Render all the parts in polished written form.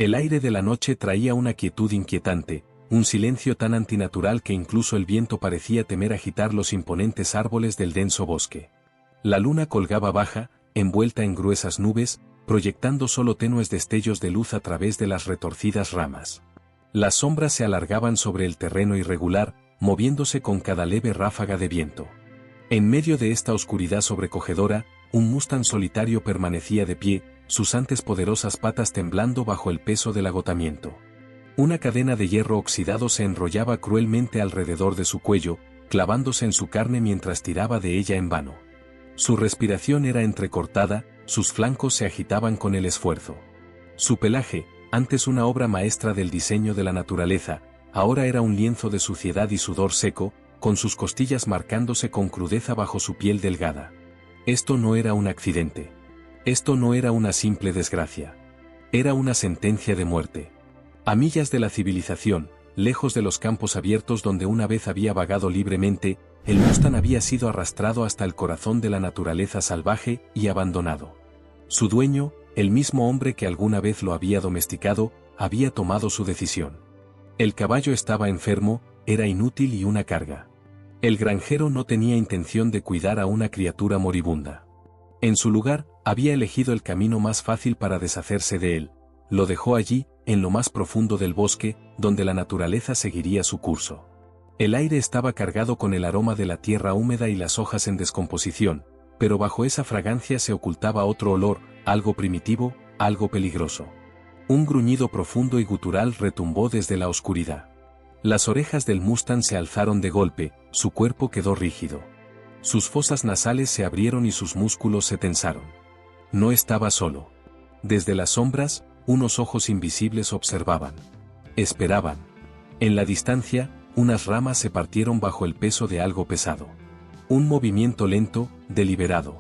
El aire de la noche traía una quietud inquietante, un silencio tan antinatural que incluso el viento parecía temer agitar los imponentes árboles del denso bosque. La luna colgaba baja, envuelta en gruesas nubes, proyectando solo tenues destellos de luz a través de las retorcidas ramas. Las sombras se alargaban sobre el terreno irregular, moviéndose con cada leve ráfaga de viento. En medio de esta oscuridad sobrecogedora, un mustang solitario permanecía de pie, sus antes poderosas patas temblando bajo el peso del agotamiento. Una cadena de hierro oxidado se enrollaba cruelmente alrededor de su cuello, clavándose en su carne mientras tiraba de ella en vano. Su respiración era entrecortada, sus flancos se agitaban con el esfuerzo. Su pelaje, antes una obra maestra del diseño de la naturaleza, ahora era un lienzo de suciedad y sudor seco, con sus costillas marcándose con crudeza bajo su piel delgada. Esto no era un accidente. Esto no era una simple desgracia. Era una sentencia de muerte. A millas de la civilización, lejos de los campos abiertos donde una vez había vagado libremente, el mustang había sido arrastrado hasta el corazón de la naturaleza salvaje y abandonado. Su dueño, el mismo hombre que alguna vez lo había domesticado, había tomado su decisión. El caballo estaba enfermo, era inútil y una carga. El granjero no tenía intención de cuidar a una criatura moribunda. En su lugar, había elegido el camino más fácil para deshacerse de él. Lo dejó allí, en lo más profundo del bosque, donde la naturaleza seguiría su curso. El aire estaba cargado con el aroma de la tierra húmeda y las hojas en descomposición, pero bajo esa fragancia se ocultaba otro olor, algo primitivo, algo peligroso. Un gruñido profundo y gutural retumbó desde la oscuridad. Las orejas del mustang se alzaron de golpe, su cuerpo quedó rígido. Sus fosas nasales se abrieron y sus músculos se tensaron. No estaba solo. Desde las sombras, unos ojos invisibles observaban. Esperaban. En la distancia, unas ramas se partieron bajo el peso de algo pesado. Un movimiento lento, deliberado.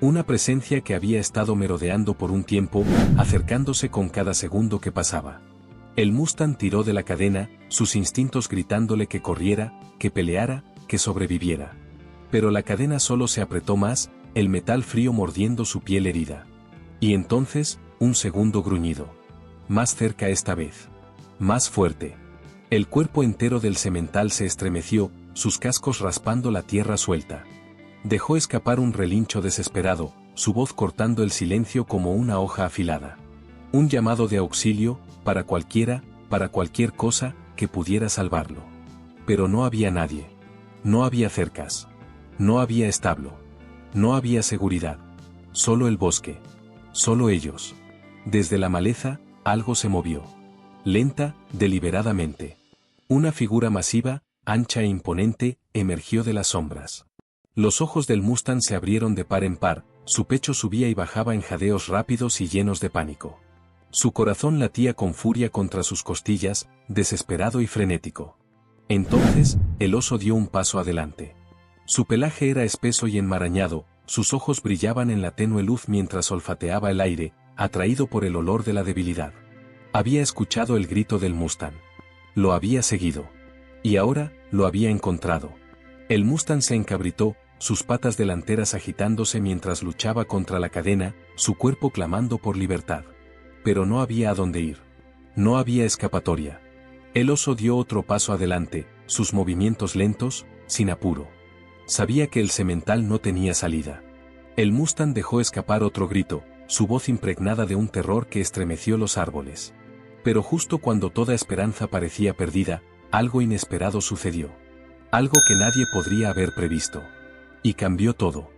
Una presencia que había estado merodeando por un tiempo, acercándose con cada segundo que pasaba. El mustang tiró de la cadena, sus instintos gritándole que corriera, que peleara, que sobreviviera. Pero la cadena solo se apretó más, el metal frío mordiendo su piel herida. Y entonces, un segundo gruñido. Más cerca esta vez. Más fuerte. El cuerpo entero del semental se estremeció, sus cascos raspando la tierra suelta. Dejó escapar un relincho desesperado, su voz cortando el silencio como una hoja afilada. Un llamado de auxilio, para cualquier cosa, que pudiera salvarlo. Pero no había nadie. No había cercas. No había establo. No había seguridad. Solo el bosque. Solo ellos. Desde la maleza, algo se movió. Lenta, deliberadamente. Una figura masiva, ancha e imponente, emergió de las sombras. Los ojos del mustang se abrieron de par en par, su pecho subía y bajaba en jadeos rápidos y llenos de pánico. Su corazón latía con furia contra sus costillas, desesperado y frenético. Entonces, el oso dio un paso adelante. Su pelaje era espeso y enmarañado, sus ojos brillaban en la tenue luz mientras olfateaba el aire, atraído por el olor de la debilidad. Había escuchado el grito del mustang. Lo había seguido. Y ahora, lo había encontrado. El mustang se encabritó, sus patas delanteras agitándose mientras luchaba contra la cadena, su cuerpo clamando por libertad. Pero no había a dónde ir. No había escapatoria. El oso dio otro paso adelante, sus movimientos lentos, sin apuro. Sabía que el semental no tenía salida. El mustang dejó escapar otro grito, su voz impregnada de un terror que estremeció los árboles. Pero justo cuando toda esperanza parecía perdida, algo inesperado sucedió. Algo que nadie podría haber previsto. Y cambió todo.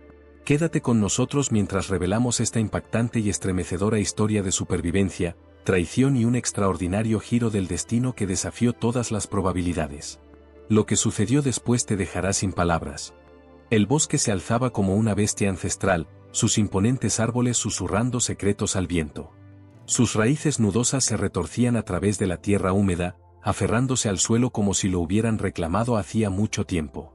Quédate con nosotros mientras revelamos esta impactante y estremecedora historia de supervivencia, traición y un extraordinario giro del destino que desafió todas las probabilidades. Lo que sucedió después te dejará sin palabras. El bosque se alzaba como una bestia ancestral, sus imponentes árboles susurrando secretos al viento. Sus raíces nudosas se retorcían a través de la tierra húmeda, aferrándose al suelo como si lo hubieran reclamado hacía mucho tiempo.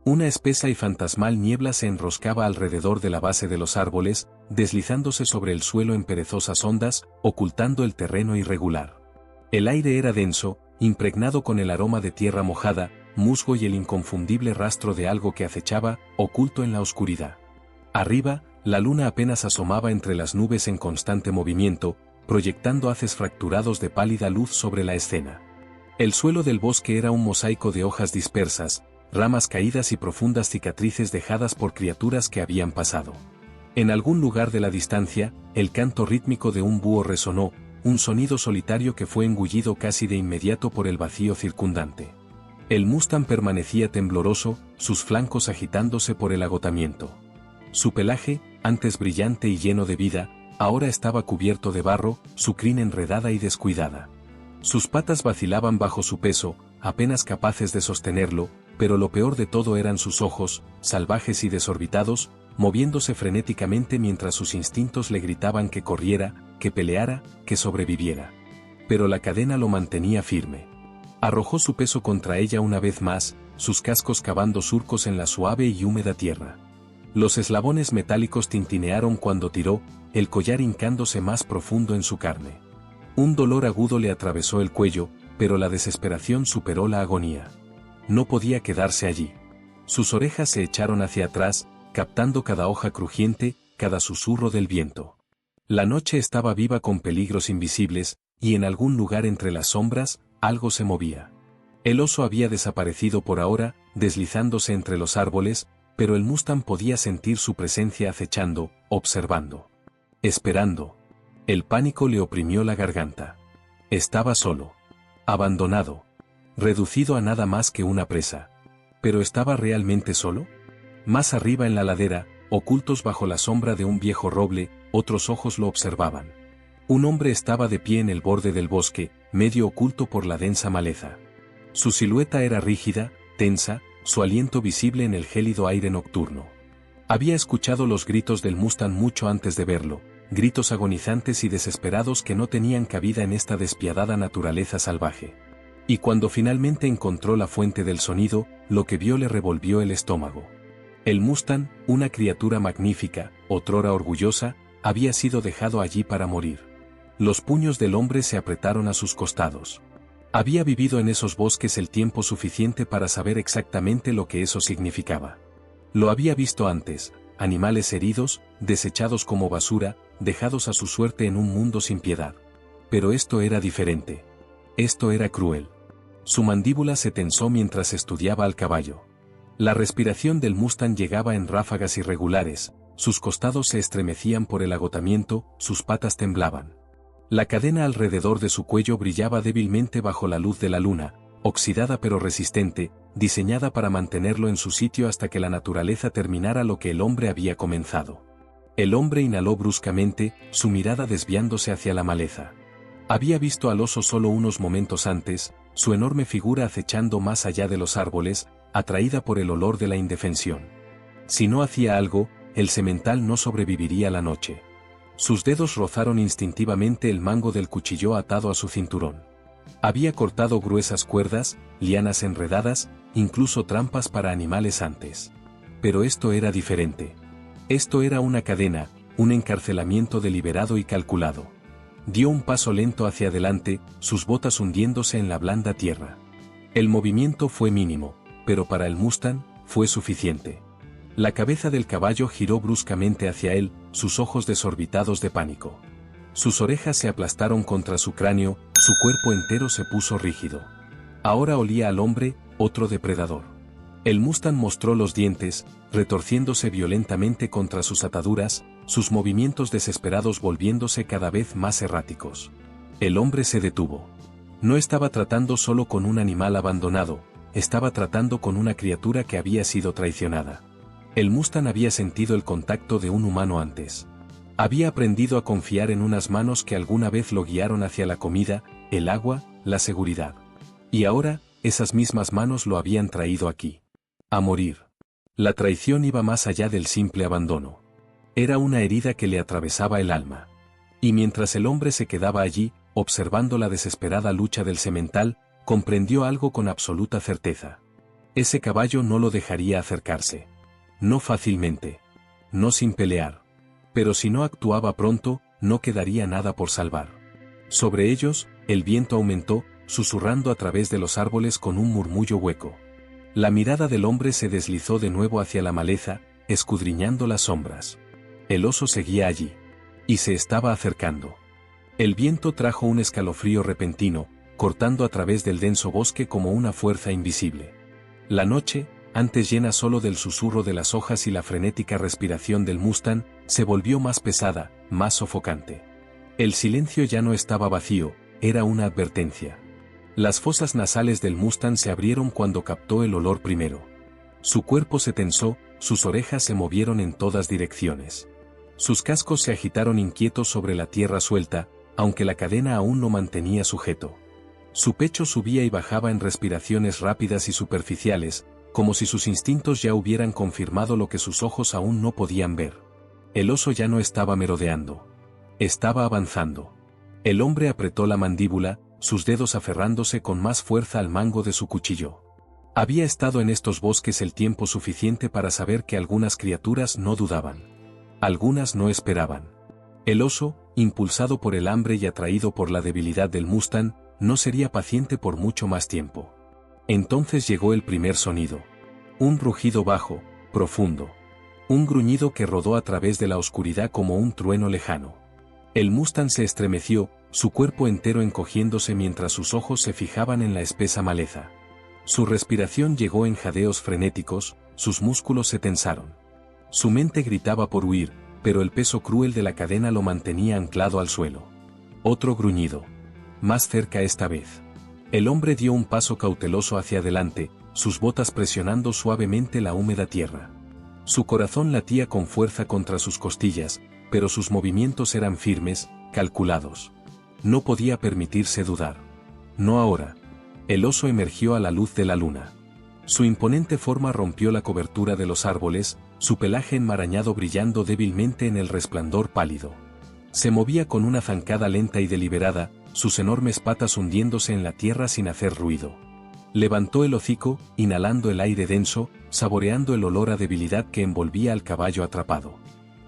Una espesa y fantasmal niebla se enroscaba alrededor de la base de los árboles, deslizándose sobre el suelo en perezosas ondas, ocultando el terreno irregular. El aire era denso, impregnado con el aroma de tierra mojada, musgo y el inconfundible rastro de algo que acechaba, oculto en la oscuridad. Arriba, la luna apenas asomaba entre las nubes en constante movimiento, proyectando haces fracturados de pálida luz sobre la escena. El suelo del bosque era un mosaico de hojas dispersas, ramas caídas y profundas cicatrices dejadas por criaturas que habían pasado. En algún lugar de la distancia, el canto rítmico de un búho resonó, un sonido solitario que fue engullido casi de inmediato por el vacío circundante. El Mustang permanecía tembloroso, sus flancos agitándose por el agotamiento. Su pelaje, antes brillante y lleno de vida, ahora estaba cubierto de barro, su crin enredada y descuidada. Sus patas vacilaban bajo su peso, apenas capaces de sostenerlo, pero lo peor de todo eran sus ojos, salvajes y desorbitados, moviéndose frenéticamente mientras sus instintos le gritaban que corriera, que peleara, que sobreviviera. Pero la cadena lo mantenía firme. Arrojó su peso contra ella una vez más, sus cascos cavando surcos en la suave y húmeda tierra. Los eslabones metálicos tintinearon cuando tiró, el collar hincándose más profundo en su carne. Un dolor agudo le atravesó el cuello, pero la desesperación superó la agonía. No podía quedarse allí. Sus orejas se echaron hacia atrás, captando cada hoja crujiente, cada susurro del viento. La noche estaba viva con peligros invisibles, y en algún lugar entre las sombras, algo se movía. El oso había desaparecido por ahora, deslizándose entre los árboles, pero el Mustang podía sentir su presencia acechando, observando. Esperando. El pánico le oprimió la garganta. Estaba solo. Abandonado. Reducido a nada más que una presa. ¿Pero estaba realmente solo? Más arriba en la ladera, ocultos bajo la sombra de un viejo roble, otros ojos lo observaban. Un hombre estaba de pie en el borde del bosque, medio oculto por la densa maleza. Su silueta era rígida, tensa, su aliento visible en el gélido aire nocturno. Había escuchado los gritos del Mustang mucho antes de verlo, gritos agonizantes y desesperados que no tenían cabida en esta despiadada naturaleza salvaje. Y cuando finalmente encontró la fuente del sonido, lo que vio le revolvió el estómago. El Mustang, una criatura magnífica, otrora orgullosa, había sido dejado allí para morir. Los puños del hombre se apretaron a sus costados. Había vivido en esos bosques el tiempo suficiente para saber exactamente lo que eso significaba. Lo había visto antes, animales heridos, desechados como basura, dejados a su suerte en un mundo sin piedad. Pero esto era diferente. Esto era cruel. Su mandíbula se tensó mientras estudiaba al caballo. La respiración del Mustang llegaba en ráfagas irregulares, sus costados se estremecían por el agotamiento, sus patas temblaban. La cadena alrededor de su cuello brillaba débilmente bajo la luz de la luna, oxidada pero resistente, diseñada para mantenerlo en su sitio hasta que la naturaleza terminara lo que el hombre había comenzado. El hombre inhaló bruscamente, su mirada desviándose hacia la maleza. Había visto al oso solo unos momentos antes, su enorme figura acechando más allá de los árboles, atraída por el olor de la indefensión. Si no hacía algo, el semental no sobreviviría la noche. Sus dedos rozaron instintivamente el mango del cuchillo atado a su cinturón. Había cortado gruesas cuerdas, lianas enredadas, incluso trampas para animales antes. Pero esto era diferente. Esto era una cadena, un encarcelamiento deliberado y calculado. Dio un paso lento hacia adelante, sus botas hundiéndose en la blanda tierra. El movimiento fue mínimo, pero para el Mustang, fue suficiente. La cabeza del caballo giró bruscamente hacia él, sus ojos desorbitados de pánico. Sus orejas se aplastaron contra su cráneo, su cuerpo entero se puso rígido. Ahora olía al hombre, otro depredador. El Mustang mostró los dientes, retorciéndose violentamente contra sus ataduras, sus movimientos desesperados volviéndose cada vez más erráticos. El hombre se detuvo. No estaba tratando solo con un animal abandonado, estaba tratando con una criatura que había sido traicionada. El Mustang había sentido el contacto de un humano antes. Había aprendido a confiar en unas manos que alguna vez lo guiaron hacia la comida, el agua, la seguridad. Y ahora, esas mismas manos lo habían traído aquí. A morir. La traición iba más allá del simple abandono. Era una herida que le atravesaba el alma. Y mientras el hombre se quedaba allí, observando la desesperada lucha del semental, comprendió algo con absoluta certeza. Ese caballo no lo dejaría acercarse. No fácilmente. No sin pelear. Pero si no actuaba pronto, no quedaría nada por salvar. Sobre ellos, el viento aumentó, susurrando a través de los árboles con un murmullo hueco. La mirada del hombre se deslizó de nuevo hacia la maleza, escudriñando las sombras. El oso seguía allí. Y se estaba acercando. El viento trajo un escalofrío repentino, cortando a través del denso bosque como una fuerza invisible. La noche, antes llena solo del susurro de las hojas y la frenética respiración del Mustang, se volvió más pesada, más sofocante. El silencio ya no estaba vacío, era una advertencia. Las fosas nasales del Mustang se abrieron cuando captó el olor primero. Su cuerpo se tensó, sus orejas se movieron en todas direcciones. Sus cascos se agitaron inquietos sobre la tierra suelta, aunque la cadena aún lo mantenía sujeto. Su pecho subía y bajaba en respiraciones rápidas y superficiales, como si sus instintos ya hubieran confirmado lo que sus ojos aún no podían ver. El oso ya no estaba merodeando. Estaba avanzando. El hombre apretó la mandíbula, sus dedos aferrándose con más fuerza al mango de su cuchillo. Había estado en estos bosques el tiempo suficiente para saber que algunas criaturas no dudaban. Algunas no esperaban. El oso, impulsado por el hambre y atraído por la debilidad del Mustang, no sería paciente por mucho más tiempo. Entonces llegó el primer sonido. Un rugido bajo, profundo. Un gruñido que rodó a través de la oscuridad como un trueno lejano. El Mustang se estremeció, su cuerpo entero encogiéndose mientras sus ojos se fijaban en la espesa maleza. Su respiración llegó en jadeos frenéticos, sus músculos se tensaron. Su mente gritaba por huir, pero el peso cruel de la cadena lo mantenía anclado al suelo. Otro gruñido. Más cerca esta vez. El hombre dio un paso cauteloso hacia adelante, sus botas presionando suavemente la húmeda tierra. Su corazón latía con fuerza contra sus costillas, pero sus movimientos eran firmes, calculados. No podía permitirse dudar. No ahora. El oso emergió a la luz de la luna. Su imponente forma rompió la cobertura de los árboles, su pelaje enmarañado brillando débilmente en el resplandor pálido. Se movía con una zancada lenta y deliberada, sus enormes patas hundiéndose en la tierra sin hacer ruido. Levantó el hocico, inhalando el aire denso, saboreando el olor a debilidad que envolvía al caballo atrapado.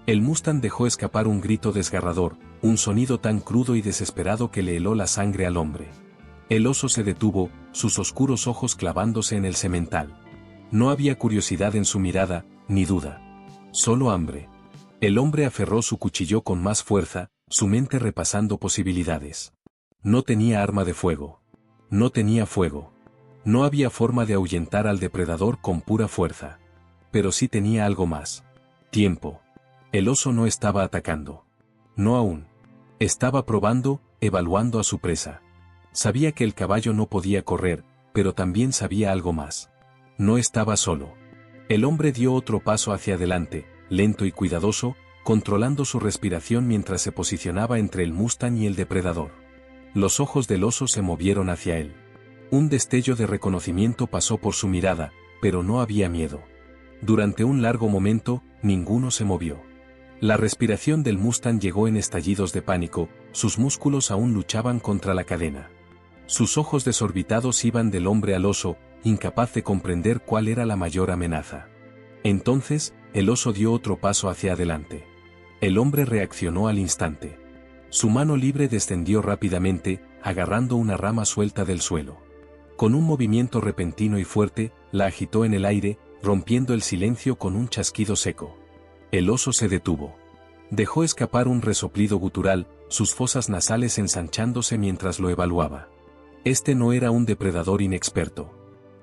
El Mustang dejó escapar un grito desgarrador, un sonido tan crudo y desesperado que le heló la sangre al hombre. El oso se detuvo, sus oscuros ojos clavándose en el semental. No había curiosidad en su mirada, ni duda. Solo hambre. El hombre aferró su cuchillo con más fuerza, su mente repasando posibilidades. No tenía arma de fuego. No tenía fuego. No había forma de ahuyentar al depredador con pura fuerza. Pero sí tenía algo más. Tiempo. El oso no estaba atacando. No aún. Estaba probando, evaluando a su presa. Sabía que el caballo no podía correr, pero también sabía algo más. No estaba solo. El hombre dio otro paso hacia adelante, lento y cuidadoso, controlando su respiración mientras se posicionaba entre el Mustang y el depredador. Los ojos del oso se movieron hacia él. Un destello de reconocimiento pasó por su mirada, pero no había miedo. Durante un largo momento, ninguno se movió. La respiración del Mustang llegó en estallidos de pánico, sus músculos aún luchaban contra la cadena. Sus ojos desorbitados iban del hombre al oso, incapaz de comprender cuál era la mayor amenaza. Entonces, el oso dio otro paso hacia adelante. El hombre reaccionó al instante. Su mano libre descendió rápidamente, agarrando una rama suelta del suelo. Con un movimiento repentino y fuerte, la agitó en el aire, rompiendo el silencio con un chasquido seco. El oso se detuvo. Dejó escapar un resoplido gutural, sus fosas nasales ensanchándose mientras lo evaluaba. Este no era un depredador inexperto.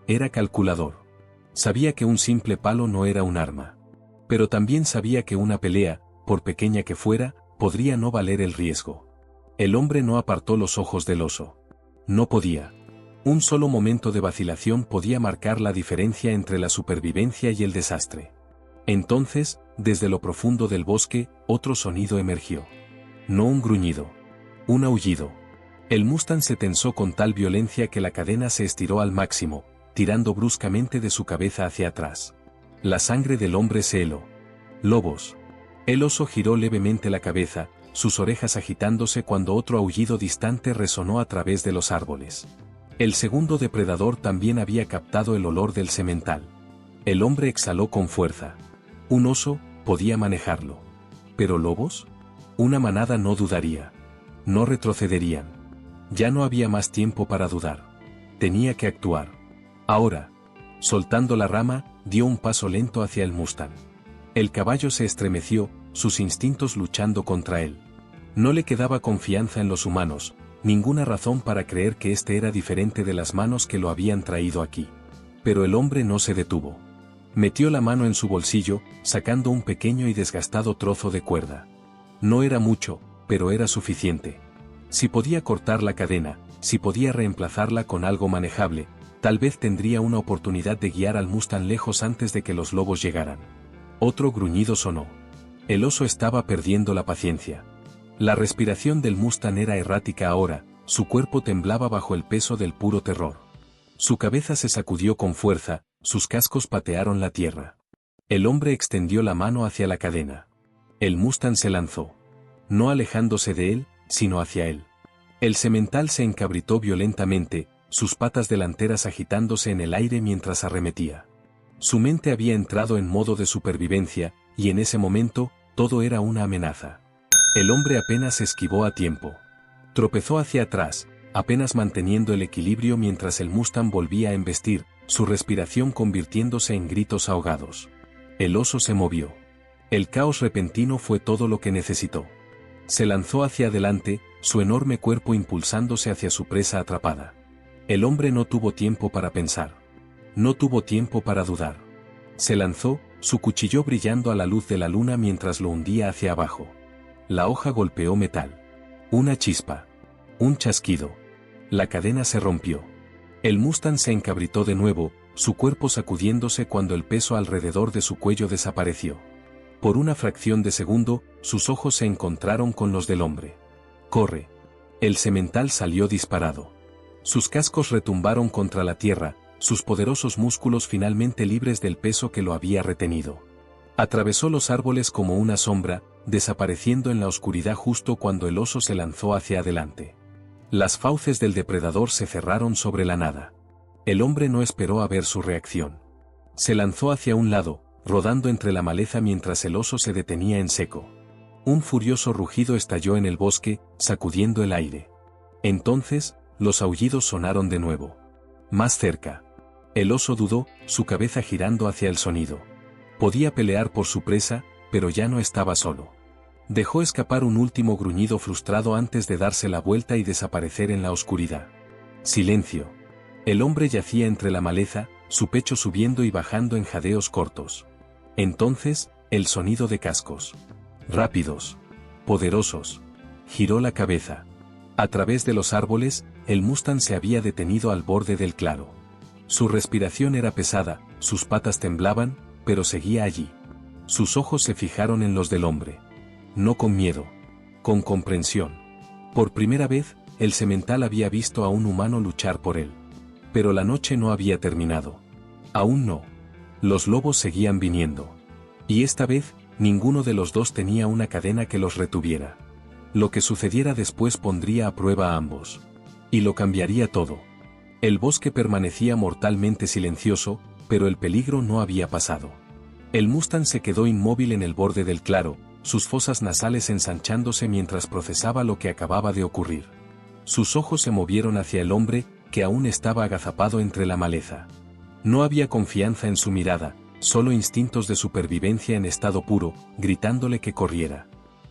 Era calculador. Sabía que un simple palo no era un arma. Pero también sabía que una pelea, por pequeña que fuera, podría no valer el riesgo. El hombre no apartó los ojos del oso. No podía. Un solo momento de vacilación podía marcar la diferencia entre la supervivencia y el desastre. Entonces, desde lo profundo del bosque, otro sonido emergió. No un gruñido. Un aullido. El Mustang se tensó con tal violencia que la cadena se estiró al máximo, tirando bruscamente de su cabeza hacia atrás. La sangre del hombre se heló. Lobos. El oso giró levemente la cabeza, sus orejas agitándose cuando otro aullido distante resonó a través de los árboles. El segundo depredador también había captado el olor del semental. El hombre exhaló con fuerza. Un oso, podía manejarlo. ¿Pero lobos? Una manada no dudaría. No retrocederían. Ya no había más tiempo para dudar. Tenía que actuar. Ahora. Soltando la rama, dio un paso lento hacia el Mustang. El caballo se estremeció, sus instintos luchando contra él. No le quedaba confianza en los humanos, ninguna razón para creer que este era diferente de las manos que lo habían traído aquí. Pero el hombre no se detuvo. Metió la mano en su bolsillo, sacando un pequeño y desgastado trozo de cuerda. No era mucho, pero era suficiente. Si podía cortar la cadena, si podía reemplazarla con algo manejable, tal vez tendría una oportunidad de guiar al Mustang lejos antes de que los lobos llegaran. Otro gruñido sonó. El oso estaba perdiendo la paciencia. La respiración del Mustang era errática ahora, su cuerpo temblaba bajo el peso del puro terror. Su cabeza se sacudió con fuerza, sus cascos patearon la tierra. El hombre extendió la mano hacia la cadena. El Mustang se lanzó. No alejándose de él, sino hacia él. El semental se encabritó violentamente, sus patas delanteras agitándose en el aire mientras arremetía. Su mente había entrado en modo de supervivencia, y en ese momento, todo era una amenaza. El hombre apenas esquivó a tiempo. Tropezó hacia atrás, apenas manteniendo el equilibrio mientras el Mustang volvía a embestir, su respiración convirtiéndose en gritos ahogados. El oso se movió. El caos repentino fue todo lo que necesitó. Se lanzó hacia adelante, su enorme cuerpo impulsándose hacia su presa atrapada. El hombre no tuvo tiempo para pensar. No tuvo tiempo para dudar. Se lanzó, su cuchillo brillando a la luz de la luna mientras lo hundía hacia abajo. La hoja golpeó metal. Una chispa. Un chasquido. La cadena se rompió. El Mustang se encabritó de nuevo, su cuerpo sacudiéndose cuando el peso alrededor de su cuello desapareció. Por una fracción de segundo, sus ojos se encontraron con los del hombre. ¡Corre! El semental salió disparado. Sus cascos retumbaron contra la tierra, sus poderosos músculos finalmente libres del peso que lo había retenido. Atravesó los árboles como una sombra, desapareciendo en la oscuridad justo cuando el oso se lanzó hacia adelante. Las fauces del depredador se cerraron sobre la nada. El hombre no esperó a ver su reacción. Se lanzó hacia un lado, rodando entre la maleza mientras el oso se detenía en seco. Un furioso rugido estalló en el bosque, sacudiendo el aire. Entonces, los aullidos sonaron de nuevo. Más cerca. El oso dudó, su cabeza girando hacia el sonido. Podía pelear por su presa, pero ya no estaba solo. Dejó escapar un último gruñido frustrado antes de darse la vuelta y desaparecer en la oscuridad. Silencio. El hombre yacía entre la maleza, su pecho subiendo y bajando en jadeos cortos. Entonces, el sonido de cascos. Rápidos. Poderosos. Giró la cabeza. A través de los árboles, el Mustang se había detenido al borde del claro. Su respiración era pesada, sus patas temblaban, pero seguía allí. Sus ojos se fijaron en los del hombre. No con miedo. Con comprensión. Por primera vez, el semental había visto a un humano luchar por él. Pero la noche no había terminado. Aún no. Los lobos seguían viniendo. Y esta vez, ninguno de los dos tenía una cadena que los retuviera. Lo que sucediera después pondría a prueba a ambos. Y lo cambiaría todo. El bosque permanecía mortalmente silencioso, pero el peligro no había pasado. El Mustang se quedó inmóvil en el borde del claro, sus fosas nasales ensanchándose mientras procesaba lo que acababa de ocurrir. Sus ojos se movieron hacia el hombre, que aún estaba agazapado entre la maleza. No había confianza en su mirada, solo instintos de supervivencia en estado puro, gritándole que corriera.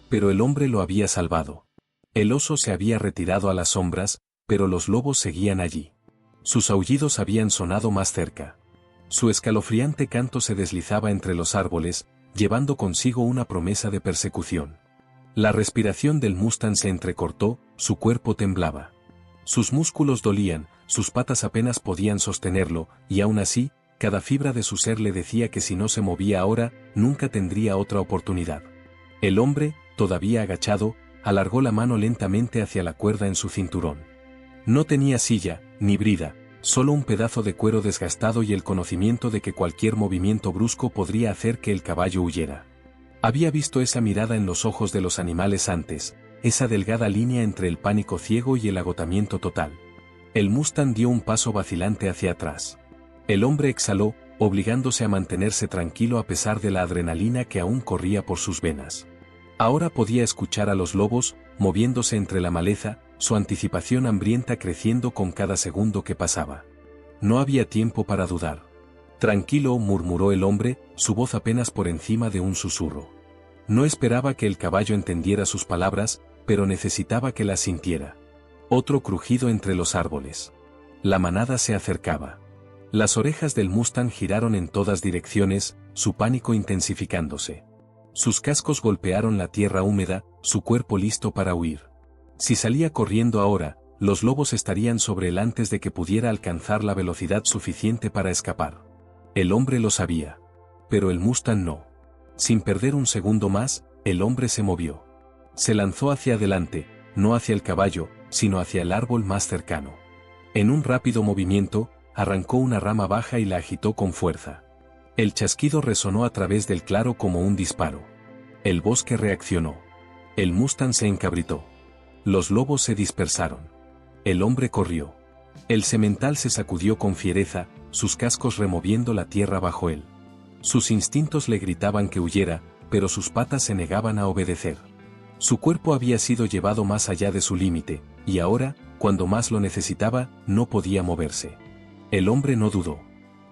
Pero el hombre lo había salvado. El oso se había retirado a las sombras, pero los lobos seguían allí. Sus aullidos habían sonado más cerca. Su escalofriante canto se deslizaba entre los árboles, llevando consigo una promesa de persecución. La respiración del Mustang se entrecortó, su cuerpo temblaba. Sus músculos dolían, sus patas apenas podían sostenerlo, y aún así, cada fibra de su ser le decía que si no se movía ahora, nunca tendría otra oportunidad. El hombre, todavía agachado, alargó la mano lentamente hacia la cuerda en su cinturón. No tenía silla, ni brida, solo un pedazo de cuero desgastado y el conocimiento de que cualquier movimiento brusco podría hacer que el caballo huyera. Había visto esa mirada en los ojos de los animales antes, esa delgada línea entre el pánico ciego y el agotamiento total. El Mustang dio un paso vacilante hacia atrás. El hombre exhaló, obligándose a mantenerse tranquilo a pesar de la adrenalina que aún corría por sus venas. Ahora podía escuchar a los lobos, moviéndose entre la maleza, su anticipación hambrienta creciendo con cada segundo que pasaba. No había tiempo para dudar. Tranquilo, murmuró el hombre, su voz apenas por encima de un susurro. No esperaba que el caballo entendiera sus palabras, pero necesitaba que las sintiera. Otro crujido entre los árboles. La manada se acercaba. Las orejas del Mustang giraron en todas direcciones, su pánico intensificándose. Sus cascos golpearon la tierra húmeda, su cuerpo listo para huir. Si salía corriendo ahora, los lobos estarían sobre él antes de que pudiera alcanzar la velocidad suficiente para escapar. El hombre lo sabía. Pero el Mustang no. Sin perder un segundo más, el hombre se movió. Se lanzó hacia adelante, no hacia el caballo, sino hacia el árbol más cercano. En un rápido movimiento, arrancó una rama baja y la agitó con fuerza. El chasquido resonó a través del claro como un disparo. El bosque reaccionó. El Mustang se encabritó. Los lobos se dispersaron. El hombre corrió. El semental se sacudió con fiereza, sus cascos removiendo la tierra bajo él. Sus instintos le gritaban que huyera, pero sus patas se negaban a obedecer. Su cuerpo había sido llevado más allá de su límite, y ahora, cuando más lo necesitaba, no podía moverse. El hombre no dudó.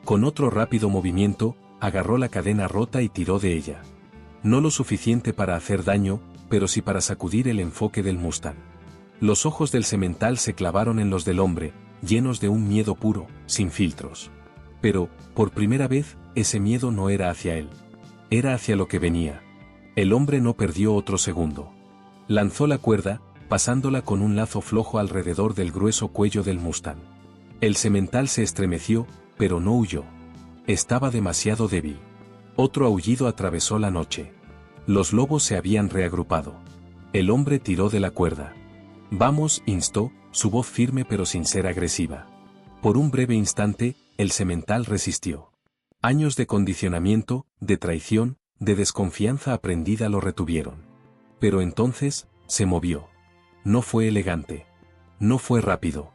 Con otro rápido movimiento, agarró la cadena rota y tiró de ella. No lo suficiente para hacer daño, pero sí para sacudir el enfoque del Mustang. Los ojos del semental se clavaron en los del hombre, llenos de un miedo puro, sin filtros. Pero, por primera vez, ese miedo no era hacia él. Era hacia lo que venía. El hombre no perdió otro segundo. Lanzó la cuerda, pasándola con un lazo flojo alrededor del grueso cuello del Mustang. El semental se estremeció, pero no huyó. Estaba demasiado débil. Otro aullido atravesó la noche. Los lobos se habían reagrupado. El hombre tiró de la cuerda. «Vamos», instó, su voz firme pero sin ser agresiva. Por un breve instante, el semental resistió. Años de condicionamiento, de traición, de desconfianza aprendida lo retuvieron. Pero entonces, se movió. No fue elegante. No fue rápido.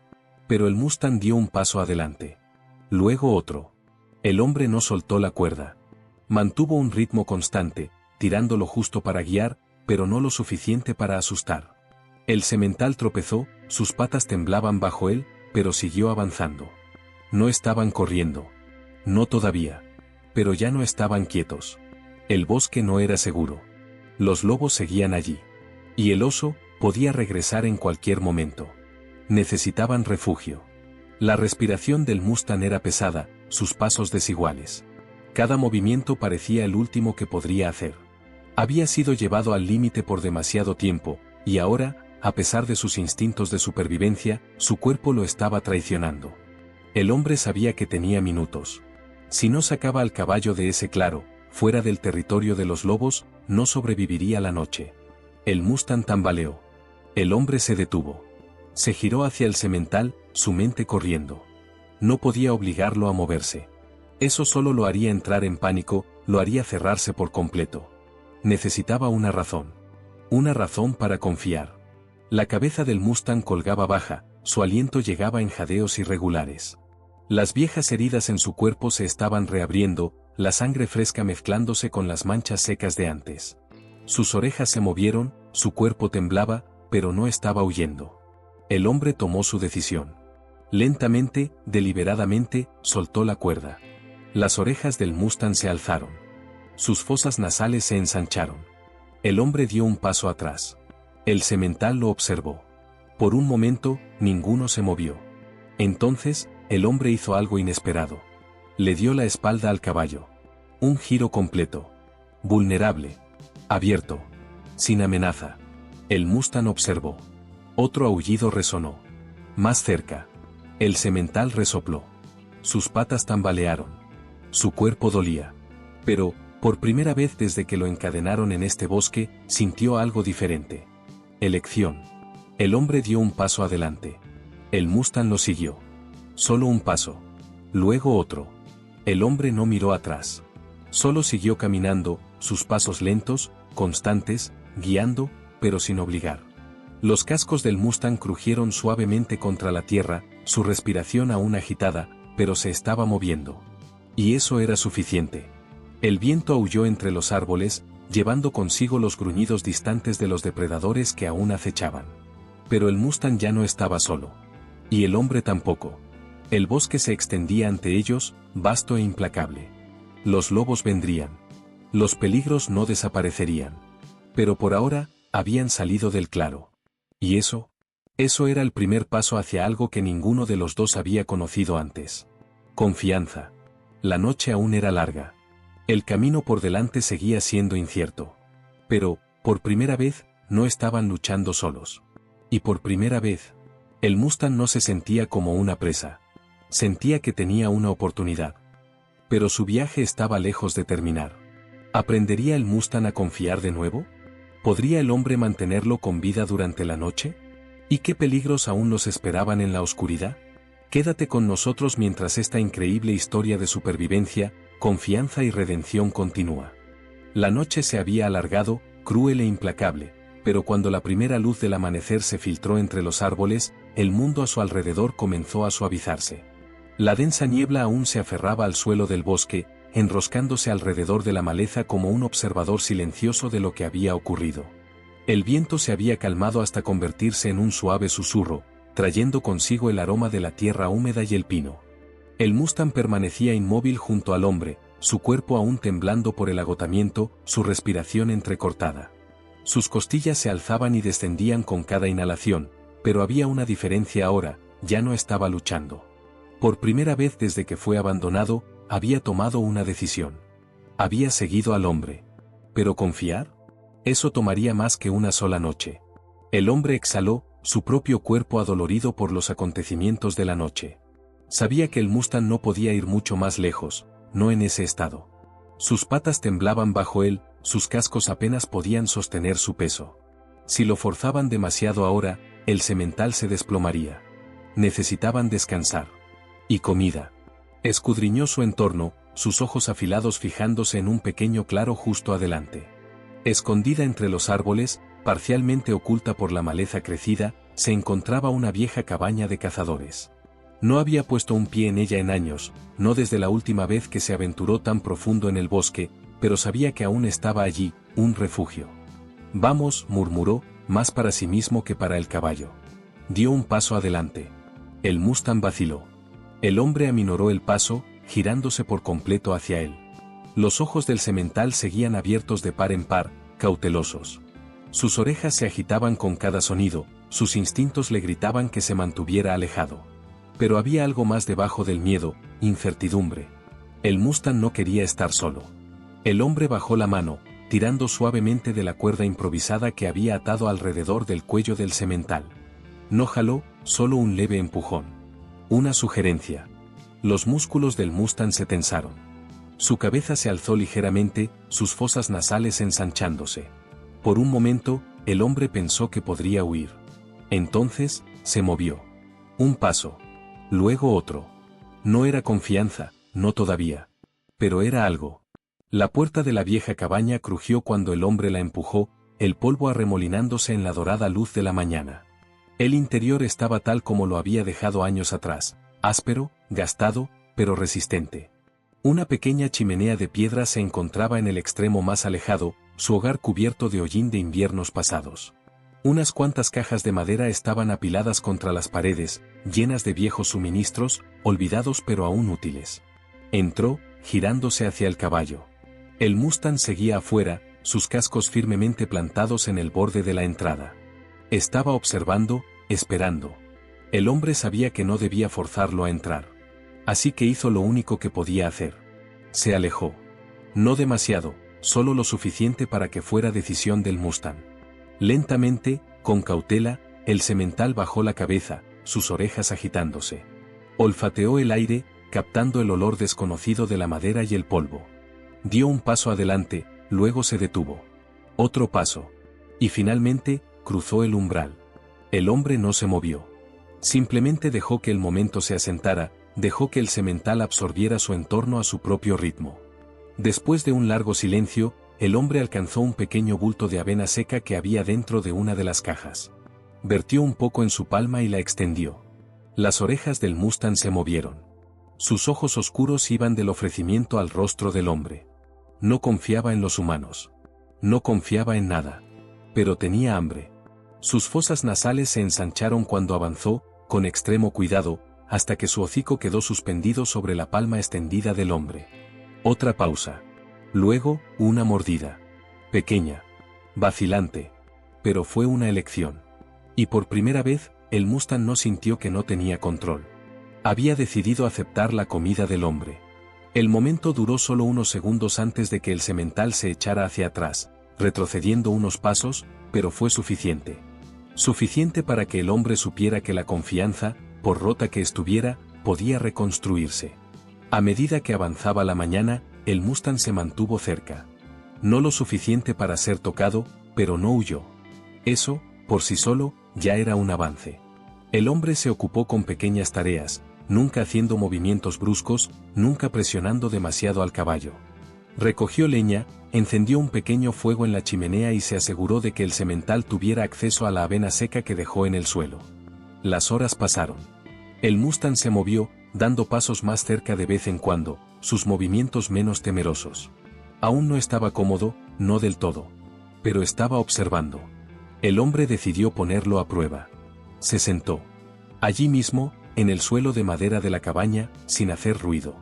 Pero el Mustang dio un paso adelante. Luego otro. El hombre no soltó la cuerda. Mantuvo un ritmo constante, tirando lo justo para guiar, pero no lo suficiente para asustar. El semental tropezó, sus patas temblaban bajo él, pero siguió avanzando. No estaban corriendo. No todavía. Pero ya no estaban quietos. El bosque no era seguro. Los lobos seguían allí. Y el oso podía regresar en cualquier momento. Necesitaban refugio. La respiración del Mustang era pesada, sus pasos desiguales. Cada movimiento parecía el último que podría hacer. Había sido llevado al límite por demasiado tiempo, y ahora, a pesar de sus instintos de supervivencia, su cuerpo lo estaba traicionando. El hombre sabía que tenía minutos. Si no sacaba al caballo de ese claro, fuera del territorio de los lobos, no sobreviviría la noche. El Mustang tambaleó. El hombre se detuvo. Se giró hacia el semental, su mente corriendo. No podía obligarlo a moverse. Eso solo lo haría entrar en pánico, lo haría cerrarse por completo. Necesitaba una razón. Una razón para confiar. La cabeza del Mustang colgaba baja, su aliento llegaba en jadeos irregulares. Las viejas heridas en su cuerpo se estaban reabriendo, la sangre fresca mezclándose con las manchas secas de antes. Sus orejas se movieron, su cuerpo temblaba, pero no estaba huyendo. El hombre tomó su decisión. Lentamente, deliberadamente, soltó la cuerda. Las orejas del Mustang se alzaron. Sus fosas nasales se ensancharon. El hombre dio un paso atrás. El semental lo observó. Por un momento, ninguno se movió. Entonces, el hombre hizo algo inesperado. Le dio la espalda al caballo. Un giro completo. Vulnerable. Abierto. Sin amenaza. El Mustang observó. Otro aullido resonó. Más cerca. El semental resopló. Sus patas tambalearon. Su cuerpo dolía. Pero, por primera vez desde que lo encadenaron en este bosque, sintió algo diferente. Elección. El hombre dio un paso adelante. El Mustang lo siguió. Solo un paso. Luego otro. El hombre no miró atrás. Solo siguió caminando, sus pasos lentos, constantes, guiando, pero sin obligar. Los cascos del Mustang crujieron suavemente contra la tierra, su respiración aún agitada, pero se estaba moviendo. Y eso era suficiente. El viento aulló entre los árboles, llevando consigo los gruñidos distantes de los depredadores que aún acechaban. Pero el Mustang ya no estaba solo. Y el hombre tampoco. El bosque se extendía ante ellos, vasto e implacable. Los lobos vendrían. Los peligros no desaparecerían. Pero por ahora, habían salido del claro. Y eso era el primer paso hacia algo que ninguno de los dos había conocido antes. Confianza. La noche aún era larga. El camino por delante seguía siendo incierto. Pero, por primera vez, no estaban luchando solos. Y por primera vez, el Mustang no se sentía como una presa. Sentía que tenía una oportunidad. Pero su viaje estaba lejos de terminar. ¿Aprendería el Mustang a confiar de nuevo? ¿Podría el hombre mantenerlo con vida durante la noche? ¿Y qué peligros aún los esperaban en la oscuridad? Quédate con nosotros mientras esta increíble historia de supervivencia, confianza y redención continúa. La noche se había alargado, cruel e implacable, pero cuando la primera luz del amanecer se filtró entre los árboles, el mundo a su alrededor comenzó a suavizarse. La densa niebla aún se aferraba al suelo del bosque, enroscándose alrededor de la maleza como un observador silencioso de lo que había ocurrido. El viento se había calmado hasta convertirse en un suave susurro, trayendo consigo el aroma de la tierra húmeda y el pino. El Mustang permanecía inmóvil junto al hombre, su cuerpo aún temblando por el agotamiento, su respiración entrecortada. Sus costillas se alzaban y descendían con cada inhalación, pero había una diferencia ahora, ya no estaba luchando. Por primera vez desde que fue abandonado, había tomado una decisión. Había seguido al hombre. ¿Pero confiar? Eso tomaría más que una sola noche. El hombre exhaló, su propio cuerpo adolorido por los acontecimientos de la noche. Sabía que el Mustang no podía ir mucho más lejos, no en ese estado. Sus patas temblaban bajo él, sus cascos apenas podían sostener su peso. Si lo forzaban demasiado ahora, el semental se desplomaría. Necesitaban descansar. Y comida. Escudriñó su entorno, sus ojos afilados fijándose en un pequeño claro justo adelante. Escondida entre los árboles, parcialmente oculta por la maleza crecida, se encontraba una vieja cabaña de cazadores. No había puesto un pie en ella en años, no desde la última vez que se aventuró tan profundo en el bosque, pero sabía que aún estaba allí, un refugio. «Vamos», murmuró, más para sí mismo que para el caballo. Dio un paso adelante. El Mustang vaciló. El hombre aminoró el paso, girándose por completo hacia él. Los ojos del semental seguían abiertos de par en par, cautelosos. Sus orejas se agitaban con cada sonido, sus instintos le gritaban que se mantuviera alejado. Pero había algo más debajo del miedo, incertidumbre. El Mustang no quería estar solo. El hombre bajó la mano, tirando suavemente de la cuerda improvisada que había atado alrededor del cuello del semental. No jaló, solo un leve empujón. Una sugerencia. Los músculos del Mustang se tensaron. Su cabeza se alzó ligeramente, sus fosas nasales ensanchándose. Por un momento, el hombre pensó que podría huir. Entonces, se movió. Un paso. Luego otro. No era confianza, no todavía. Pero era algo. La puerta de la vieja cabaña crujió cuando el hombre la empujó, el polvo arremolinándose en la dorada luz de la mañana. El interior estaba tal como lo había dejado años atrás, áspero, gastado, pero resistente. Una pequeña chimenea de piedra se encontraba en el extremo más alejado, su hogar cubierto de hollín de inviernos pasados. Unas cuantas cajas de madera estaban apiladas contra las paredes, llenas de viejos suministros, olvidados pero aún útiles. Entró, girándose hacia el caballo. El Mustang seguía afuera, sus cascos firmemente plantados en el borde de la entrada. Estaba observando, esperando. El hombre sabía que no debía forzarlo a entrar. Así que hizo lo único que podía hacer. Se alejó. No demasiado, solo lo suficiente para que fuera decisión del Mustang. Lentamente, con cautela, el semental bajó la cabeza, sus orejas agitándose. Olfateó el aire, captando el olor desconocido de la madera y el polvo. Dio un paso adelante, luego se detuvo. Otro paso. Y finalmente, cruzó el umbral. El hombre no se movió. Simplemente dejó que el momento se asentara, dejó que el semental absorbiera su entorno a su propio ritmo. Después de un largo silencio, el hombre alcanzó un pequeño bulto de avena seca que había dentro de una de las cajas. Vertió un poco en su palma y la extendió. Las orejas del Mustang se movieron. Sus ojos oscuros iban del ofrecimiento al rostro del hombre. No confiaba en los humanos. No confiaba en nada. Pero tenía hambre. Sus fosas nasales se ensancharon cuando avanzó, con extremo cuidado, hasta que su hocico quedó suspendido sobre la palma extendida del hombre. Otra pausa. Luego, una mordida. Pequeña. Vacilante. Pero fue una elección. Y por primera vez, el Mustang no sintió que no tenía control. Había decidido aceptar la comida del hombre. El momento duró solo unos segundos antes de que el semental se echara hacia atrás, retrocediendo unos pasos, pero fue suficiente. Suficiente para que el hombre supiera que la confianza, por rota que estuviera, podía reconstruirse. A medida que avanzaba la mañana, el Mustang se mantuvo cerca. No lo suficiente para ser tocado, pero no huyó. Eso, por sí solo, ya era un avance. El hombre se ocupó con pequeñas tareas, nunca haciendo movimientos bruscos, nunca presionando demasiado al caballo. Recogió leña, encendió un pequeño fuego en la chimenea y se aseguró de que el semental tuviera acceso a la avena seca que dejó en el suelo. Las horas pasaron. El Mustang se movió, dando pasos más cerca de vez en cuando, sus movimientos menos temerosos. Aún no estaba cómodo, no del todo. Pero estaba observando. El hombre decidió ponerlo a prueba. Se sentó. Allí mismo, en el suelo de madera de la cabaña, sin hacer ruido.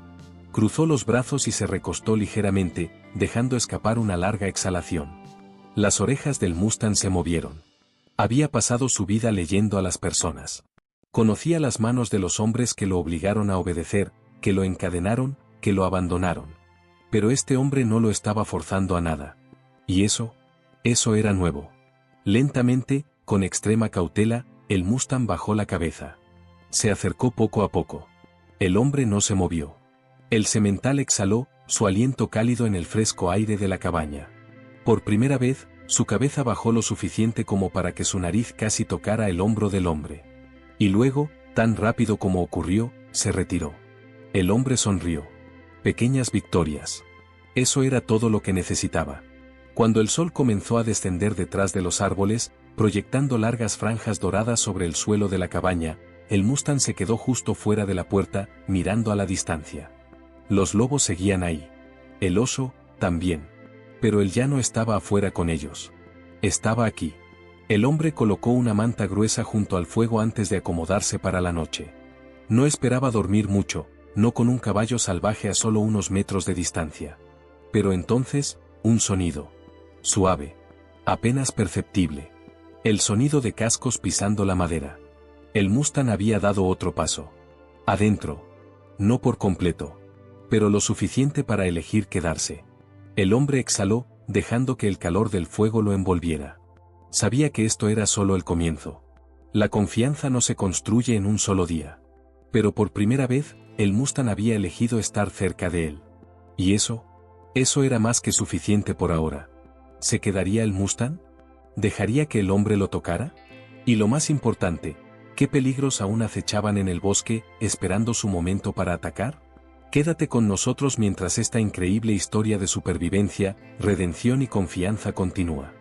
Cruzó los brazos y se recostó ligeramente, dejando escapar una larga exhalación. Las orejas del Mustang se movieron. Había pasado su vida leyendo a las personas. Conocía las manos de los hombres que lo obligaron a obedecer, que lo encadenaron, que lo abandonaron. Pero este hombre no lo estaba forzando a nada. Y eso era nuevo. Lentamente, con extrema cautela, el Mustang bajó la cabeza. Se acercó poco a poco. El hombre no se movió. El semental exhaló, su aliento cálido en el fresco aire de la cabaña. Por primera vez, su cabeza bajó lo suficiente como para que su nariz casi tocara el hombro del hombre. Y luego, tan rápido como ocurrió, se retiró. El hombre sonrió. Pequeñas victorias. Eso era todo lo que necesitaba. Cuando el sol comenzó a descender detrás de los árboles, proyectando largas franjas doradas sobre el suelo de la cabaña, el Mustang se quedó justo fuera de la puerta, mirando a la distancia. Los lobos seguían ahí. El oso, también. Pero él ya no estaba afuera con ellos. Estaba aquí. El hombre colocó una manta gruesa junto al fuego antes de acomodarse para la noche. No esperaba dormir mucho, no con un caballo salvaje a solo unos metros de distancia. Pero entonces, un sonido. Suave. Apenas perceptible. El sonido de cascos pisando la madera. El Mustang había dado otro paso. Adentro. No por completo. Pero lo suficiente para elegir quedarse. El hombre exhaló, dejando que el calor del fuego lo envolviera. Sabía que esto era solo el comienzo. La confianza no se construye en un solo día. Pero por primera vez, el Mustang había elegido estar cerca de él. Y eso era más que suficiente por ahora. ¿Se quedaría el Mustang? ¿Dejaría que el hombre lo tocara? Y lo más importante, ¿qué peligros aún acechaban en el bosque, esperando su momento para atacar? Quédate con nosotros mientras esta increíble historia de supervivencia, redención y confianza continúa.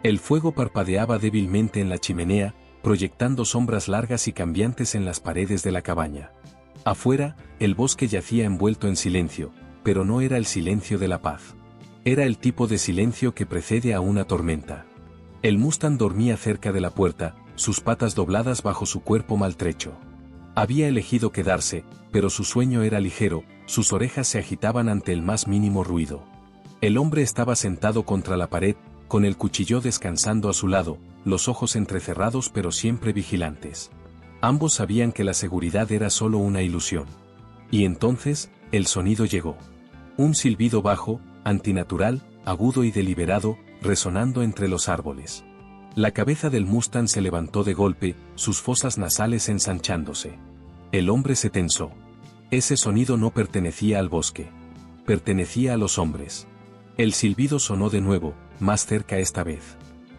El fuego parpadeaba débilmente en la chimenea, proyectando sombras largas y cambiantes en las paredes de la cabaña. Afuera, el bosque yacía envuelto en silencio, pero no era el silencio de la paz. Era el tipo de silencio que precede a una tormenta. El Mustang dormía cerca de la puerta, sus patas dobladas bajo su cuerpo maltrecho. Había elegido quedarse, pero su sueño era ligero, sus orejas se agitaban ante el más mínimo ruido. El hombre estaba sentado contra la pared, con el cuchillo descansando a su lado, los ojos entrecerrados pero siempre vigilantes. Ambos sabían que la seguridad era solo una ilusión. Y entonces, el sonido llegó. Un silbido bajo, antinatural, agudo y deliberado, resonando entre los árboles. La cabeza del Mustang se levantó de golpe, sus fosas nasales ensanchándose. El hombre se tensó. Ese sonido no pertenecía al bosque. Pertenecía a los hombres. El silbido sonó de nuevo, más cerca esta vez.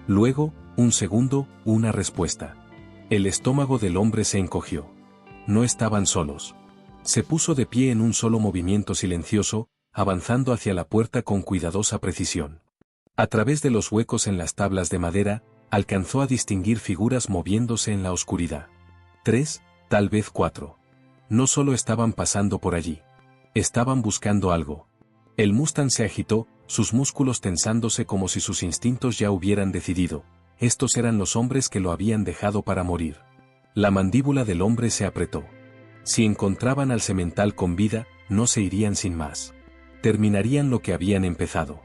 Luego, un segundo, una respuesta. El estómago del hombre se encogió. No estaban solos. Se puso de pie en un solo movimiento silencioso, avanzando hacia la puerta con cuidadosa precisión. A través de los huecos en las tablas de madera, alcanzó a distinguir figuras moviéndose en la oscuridad. 3, tal vez 4. No solo estaban pasando por allí. Estaban buscando algo. El Mustang se agitó, sus músculos tensándose como si sus instintos ya hubieran decidido. Estos eran los hombres que lo habían dejado para morir. La mandíbula del hombre se apretó. Si encontraban al semental con vida, no se irían sin más. Terminarían lo que habían empezado.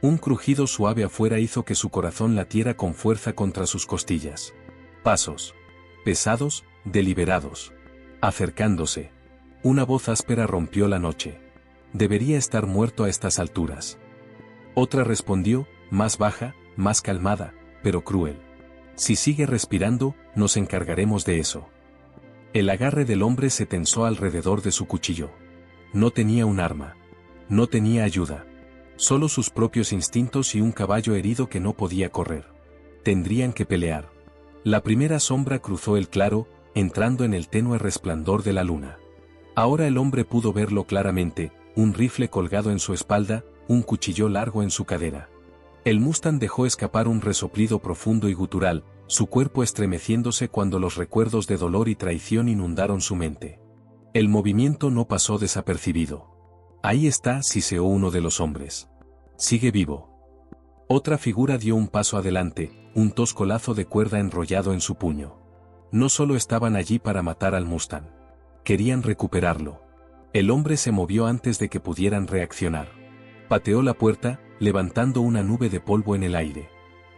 Un crujido suave afuera hizo que su corazón latiera con fuerza contra sus costillas. Pasos. Pesados, deliberados. Acercándose. Una voz áspera rompió la noche. Debería estar muerto a estas alturas. Otra respondió, más baja, más calmada, pero cruel. Si sigue respirando, nos encargaremos de eso. El agarre del hombre se tensó alrededor de su cuchillo. No tenía un arma. No tenía ayuda. Solo sus propios instintos y un caballo herido que no podía correr. Tendrían que pelear. La primera sombra cruzó el claro, entrando en el tenue resplandor de la luna. Ahora el hombre pudo verlo claramente, un rifle colgado en su espalda, un cuchillo largo en su cadera. El Mustang dejó escapar un resoplido profundo y gutural, su cuerpo estremeciéndose cuando los recuerdos de dolor y traición inundaron su mente. El movimiento no pasó desapercibido. Ahí está, siseó uno de los hombres. Sigue vivo. Otra figura dio un paso adelante, un tosco lazo de cuerda enrollado en su puño. No solo estaban allí para matar al Mustang. Querían recuperarlo. El hombre se movió antes de que pudieran reaccionar. Pateó la puerta, levantando una nube de polvo en el aire.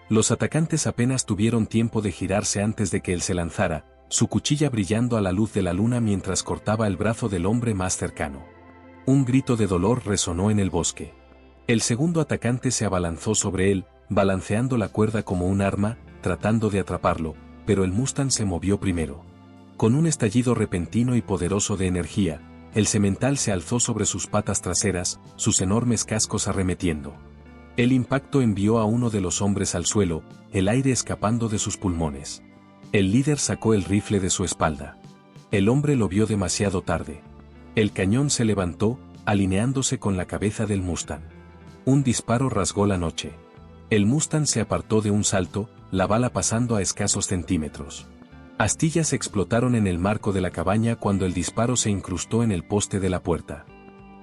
Los atacantes apenas tuvieron tiempo de girarse antes de que él se lanzara, su cuchilla brillando a la luz de la luna mientras cortaba el brazo del hombre más cercano. Un grito de dolor resonó en el bosque. El segundo atacante se abalanzó sobre él, balanceando la cuerda como un arma, tratando de atraparlo, pero el Mustang se movió primero. Con un estallido repentino y poderoso de energía, el semental se alzó sobre sus patas traseras, sus enormes cascos arremetiendo. El impacto envió a uno de los hombres al suelo, el aire escapando de sus pulmones. El líder sacó el rifle de su espalda. El hombre lo vio demasiado tarde. El cañón se levantó, alineándose con la cabeza del Mustang. Un disparo rasgó la noche. El Mustang se apartó de un salto, la bala pasando a escasos centímetros. Astillas explotaron en el marco de la cabaña cuando el disparo se incrustó en el poste de la puerta.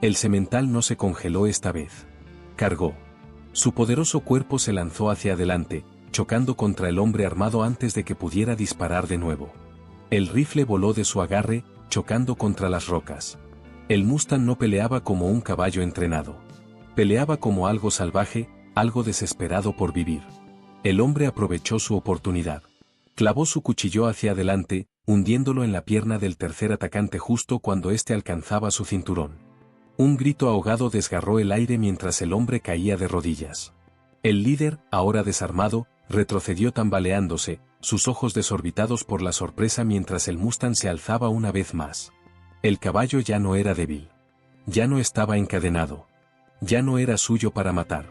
El semental no se congeló esta vez. Cargó. Su poderoso cuerpo se lanzó hacia adelante, chocando contra el hombre armado antes de que pudiera disparar de nuevo. El rifle voló de su agarre, chocando contra las rocas. El Mustang no peleaba como un caballo entrenado. Peleaba como algo salvaje, algo desesperado por vivir. El hombre aprovechó su oportunidad. Clavó su cuchillo hacia adelante, hundiéndolo en la pierna del tercer atacante justo cuando éste alcanzaba su cinturón. Un grito ahogado desgarró el aire mientras el hombre caía de rodillas. El líder, ahora desarmado, retrocedió tambaleándose, sus ojos desorbitados por la sorpresa mientras el Mustang se alzaba una vez más. El caballo ya no era débil. Ya no estaba encadenado. Ya no era suyo para matar.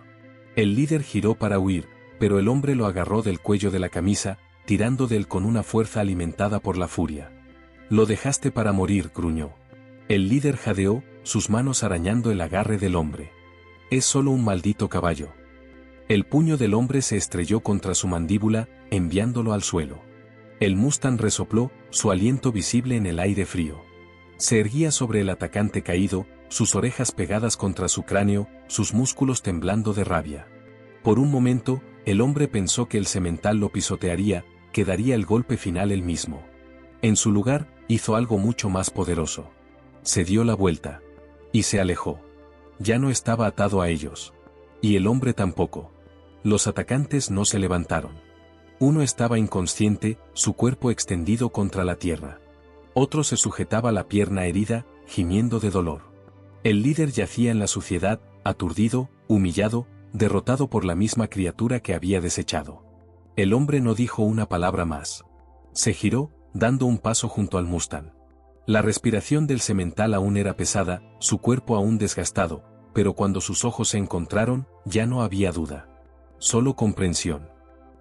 El líder giró para huir, pero el hombre lo agarró del cuello de la camisa, tirando de él con una fuerza alimentada por la furia. Lo dejaste para morir, gruñó. El líder jadeó, sus manos arañando el agarre del hombre. Es solo un maldito caballo. El puño del hombre se estrelló contra su mandíbula, enviándolo al suelo. El Mustang resopló, su aliento visible en el aire frío. Se erguía sobre el atacante caído, sus orejas pegadas contra su cráneo, sus músculos temblando de rabia. Por un momento, el hombre pensó que el semental lo pisotearía, que daría el golpe final él mismo. En su lugar, hizo algo mucho más poderoso. Se dio la vuelta. Y se alejó. Ya no estaba atado a ellos. Y el hombre tampoco. Los atacantes no se levantaron. Uno estaba inconsciente, su cuerpo extendido contra la tierra. Otro se sujetaba la pierna herida, gimiendo de dolor. El líder yacía en la suciedad, aturdido, humillado, derrotado por la misma criatura que había desechado. El hombre no dijo una palabra más. Se giró, dando un paso junto al Mustang. La respiración del semental aún era pesada, su cuerpo aún desgastado, pero cuando sus ojos se encontraron, ya no había duda. Solo comprensión.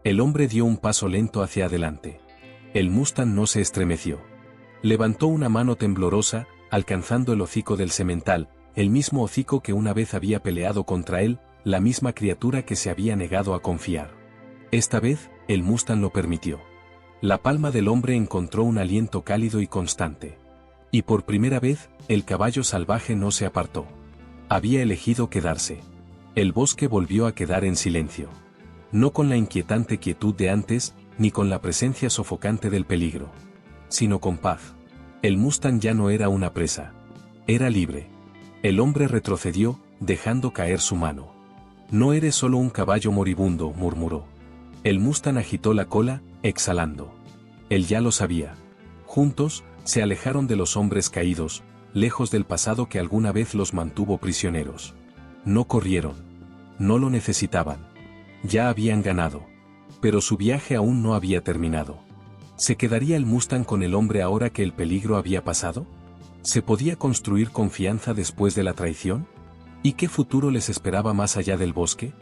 El hombre dio un paso lento hacia adelante. El Mustang no se estremeció. Levantó una mano temblorosa, alcanzando el hocico del semental, el mismo hocico que una vez había peleado contra él, la misma criatura que se había negado a confiar. Esta vez, el Mustang lo permitió. La palma del hombre encontró un aliento cálido y constante. Y por primera vez, el caballo salvaje no se apartó. Había elegido quedarse. El bosque volvió a quedar en silencio. No con la inquietante quietud de antes, ni con la presencia sofocante del peligro. Sino con paz. El Mustang ya no era una presa. Era libre. El hombre retrocedió, dejando caer su mano. No eres solo un caballo moribundo, murmuró. El Mustang agitó la cola, exhalando. Él ya lo sabía. Juntos, se alejaron de los hombres caídos, lejos del pasado que alguna vez los mantuvo prisioneros. No corrieron. No lo necesitaban. Ya habían ganado. Pero su viaje aún no había terminado. ¿Se quedaría el Mustang con el hombre ahora que el peligro había pasado? ¿Se podía construir confianza después de la traición? ¿Y qué futuro les esperaba más allá del bosque?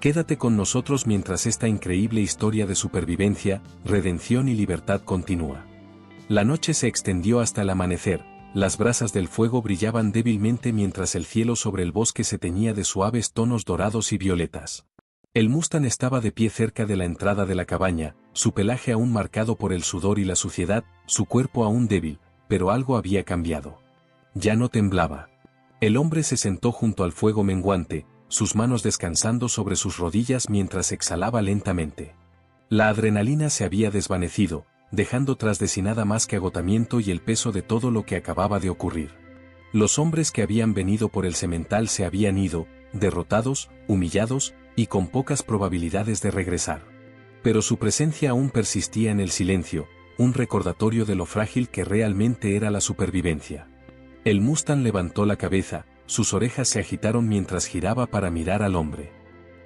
Quédate con nosotros mientras esta increíble historia de supervivencia, redención y libertad continúa. La noche se extendió hasta el amanecer, las brasas del fuego brillaban débilmente mientras el cielo sobre el bosque se teñía de suaves tonos dorados y violetas. El Mustang estaba de pie cerca de la entrada de la cabaña, su pelaje aún marcado por el sudor y la suciedad, su cuerpo aún débil, pero algo había cambiado. Ya no temblaba. El hombre se sentó junto al fuego menguante, sus manos descansando sobre sus rodillas mientras exhalaba lentamente. La adrenalina se había desvanecido, dejando tras de sí nada más que agotamiento y el peso de todo lo que acababa de ocurrir. Los hombres que habían venido por el semental se habían ido, derrotados, humillados, y con pocas probabilidades de regresar. Pero su presencia aún persistía en el silencio, un recordatorio de lo frágil que realmente era la supervivencia. El Mustang levantó la cabeza, sus orejas se agitaron mientras giraba para mirar al hombre.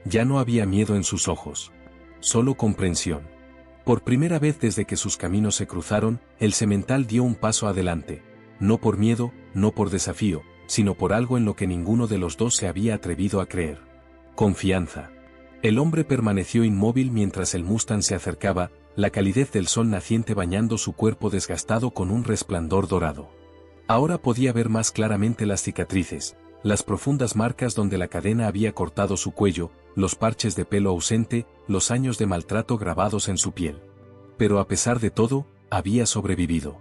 Ya no había miedo en sus ojos. Solo comprensión. Por primera vez desde que sus caminos se cruzaron, el semental dio un paso adelante, no por miedo, no por desafío, sino por algo en lo que ninguno de los dos se había atrevido a creer. Confianza. El hombre permaneció inmóvil mientras el Mustang se acercaba, la calidez del sol naciente bañando su cuerpo desgastado con un resplandor dorado. Ahora podía ver más claramente las cicatrices, las profundas marcas donde la cadena había cortado su cuello, los parches de pelo ausente, los años de maltrato grabados en su piel. Pero a pesar de todo, había sobrevivido.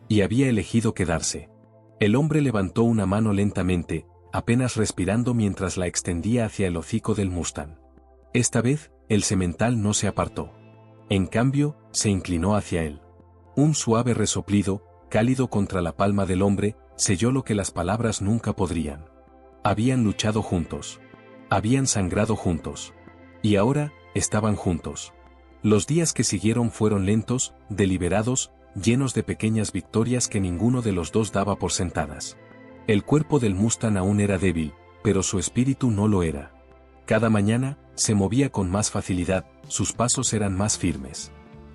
Y había elegido quedarse. El hombre levantó una mano lentamente, apenas respirando mientras la extendía hacia el hocico del Mustang. Esta vez, el semental no se apartó. En cambio, se inclinó hacia él. Un suave resoplido, cálido contra la palma del hombre, selló lo que las palabras nunca podrían. Habían luchado juntos. Habían sangrado juntos. Y ahora, estaban juntos. Los días que siguieron fueron lentos, deliberados, llenos de pequeñas victorias que ninguno de los dos daba por sentadas. El cuerpo del Mustang aún era débil, pero su espíritu no lo era. Cada mañana, se movía con más facilidad, sus pasos eran más firmes.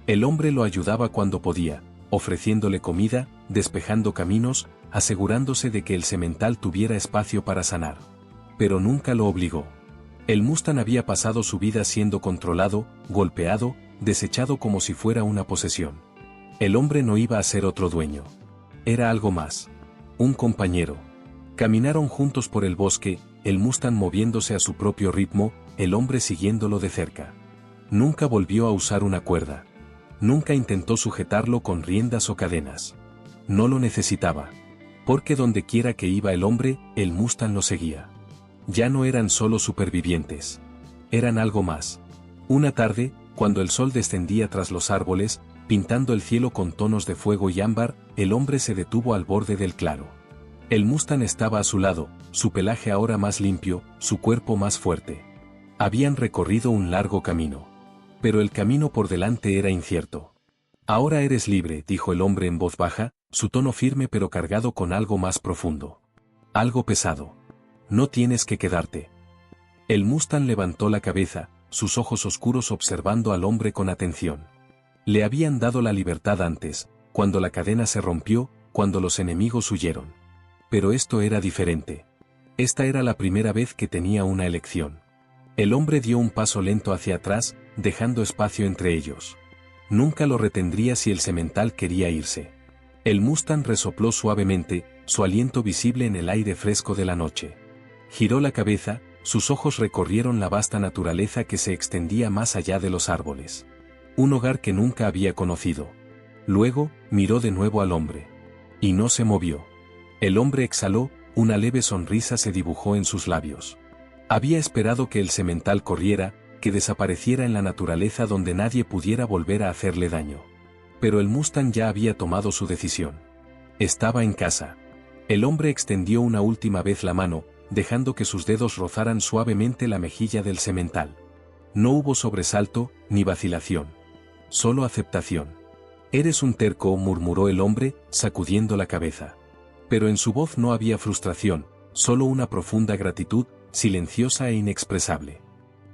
El hombre lo ayudaba cuando podía, ofreciéndole comida, despejando caminos, asegurándose de que el semental tuviera espacio para sanar. Pero nunca lo obligó. El Mustang había pasado su vida siendo controlado, golpeado, desechado como si fuera una posesión. El hombre no iba a ser otro dueño. Era algo más. Un compañero. Caminaron juntos por el bosque, el Mustang moviéndose a su propio ritmo, el hombre siguiéndolo de cerca. Nunca volvió a usar una cuerda. Nunca intentó sujetarlo con riendas o cadenas. No lo necesitaba. Porque donde quiera que iba el hombre, el Mustang lo seguía. Ya no eran solo supervivientes. Eran algo más. Una tarde, cuando el sol descendía tras los árboles, pintando el cielo con tonos de fuego y ámbar, el hombre se detuvo al borde del claro. El Mustang estaba a su lado, su pelaje ahora más limpio, su cuerpo más fuerte. Habían recorrido un largo camino. Pero el camino por delante era incierto. Ahora eres libre, dijo el hombre en voz baja, su tono firme pero cargado con algo más profundo. Algo pesado. No tienes que quedarte. El Mustang levantó la cabeza, sus ojos oscuros observando al hombre con atención. Le habían dado la libertad antes, cuando la cadena se rompió, cuando los enemigos huyeron. Pero esto era diferente. Esta era la primera vez que tenía una elección. El hombre dio un paso lento hacia atrás, dejando espacio entre ellos. Nunca lo retendría si el semental quería irse. El Mustang resopló suavemente, su aliento visible en el aire fresco de la noche. Giró la cabeza, sus ojos recorrieron la vasta naturaleza que se extendía más allá de los árboles. Un hogar que nunca había conocido. Luego, miró de nuevo al hombre. Y no se movió. El hombre exhaló, una leve sonrisa se dibujó en sus labios. Había esperado que el semental corriera, que desapareciera en la naturaleza donde nadie pudiera volver a hacerle daño. Pero el Mustang ya había tomado su decisión. Estaba en casa. El hombre extendió una última vez la mano, dejando que sus dedos rozaran suavemente la mejilla del semental. No hubo sobresalto, ni vacilación. Solo aceptación. Eres un terco, murmuró el hombre, sacudiendo la cabeza. Pero en su voz no había frustración, solo una profunda gratitud, silenciosa e inexpresable.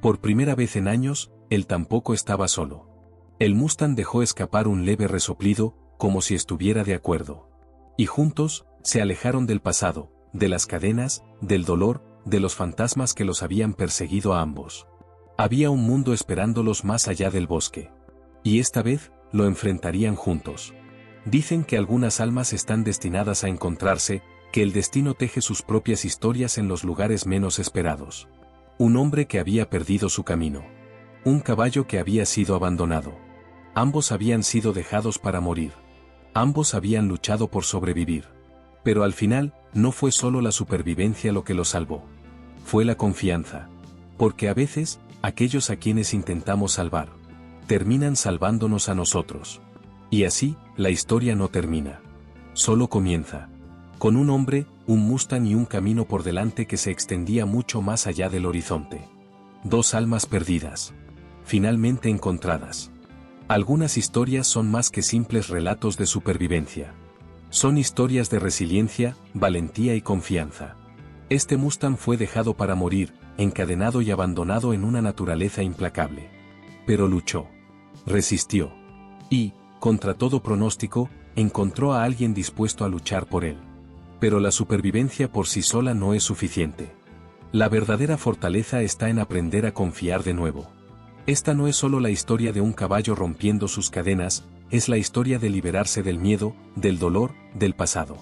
Por primera vez en años, él tampoco estaba solo. El Mustang dejó escapar un leve resoplido, como si estuviera de acuerdo. Y juntos, se alejaron del pasado, de las cadenas, del dolor, de los fantasmas que los habían perseguido a ambos. Había un mundo esperándolos más allá del bosque. Y esta vez, lo enfrentarían juntos. Dicen que algunas almas están destinadas a encontrarse, que el destino teje sus propias historias en los lugares menos esperados. Un hombre que había perdido su camino. Un caballo que había sido abandonado. Ambos habían sido dejados para morir. Ambos habían luchado por sobrevivir. Pero al final, no fue solo la supervivencia lo que los salvó. Fue la confianza. Porque a veces, aquellos a quienes intentamos salvar, terminan salvándonos a nosotros. Y así, la historia no termina. Solo comienza. Con un hombre, un Mustang y un camino por delante que se extendía mucho más allá del horizonte. Dos almas perdidas. Finalmente encontradas. Algunas historias son más que simples relatos de supervivencia. Son historias de resiliencia, valentía y confianza. Este Mustang fue dejado para morir, encadenado y abandonado en una naturaleza implacable. Pero luchó. Resistió. Y, contra todo pronóstico, encontró a alguien dispuesto a luchar por él. Pero la supervivencia por sí sola no es suficiente. La verdadera fortaleza está en aprender a confiar de nuevo. Esta no es solo la historia de un caballo rompiendo sus cadenas, es la historia de liberarse del miedo, del dolor, del pasado.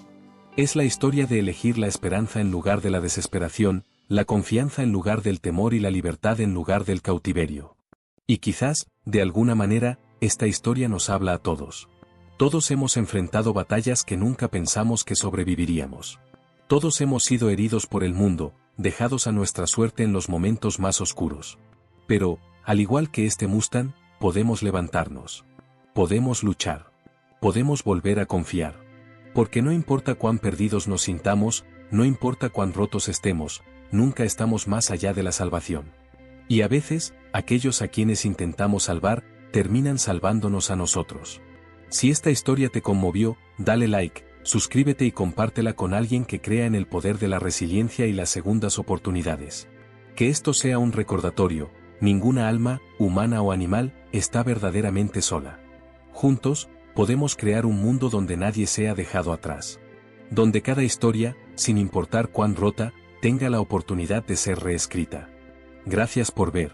Es la historia de elegir la esperanza en lugar de la desesperación, la confianza en lugar del temor y la libertad en lugar del cautiverio. Y quizás, de alguna manera, esta historia nos habla a todos. Todos hemos enfrentado batallas que nunca pensamos que sobreviviríamos. Todos hemos sido heridos por el mundo, dejados a nuestra suerte en los momentos más oscuros. Pero, al igual que este Mustang, podemos levantarnos. Podemos luchar. Podemos volver a confiar. Porque no importa cuán perdidos nos sintamos, no importa cuán rotos estemos, nunca estamos más allá de la salvación. Y a veces, aquellos a quienes intentamos salvar, terminan salvándonos a nosotros. Si esta historia te conmovió, dale like, suscríbete y compártela con alguien que crea en el poder de la resiliencia y las segundas oportunidades. Que esto sea un recordatorio, ninguna alma, humana o animal, está verdaderamente sola. Juntos, podemos crear un mundo donde nadie sea dejado atrás. Donde cada historia, sin importar cuán rota, tenga la oportunidad de ser reescrita. Gracias por ver.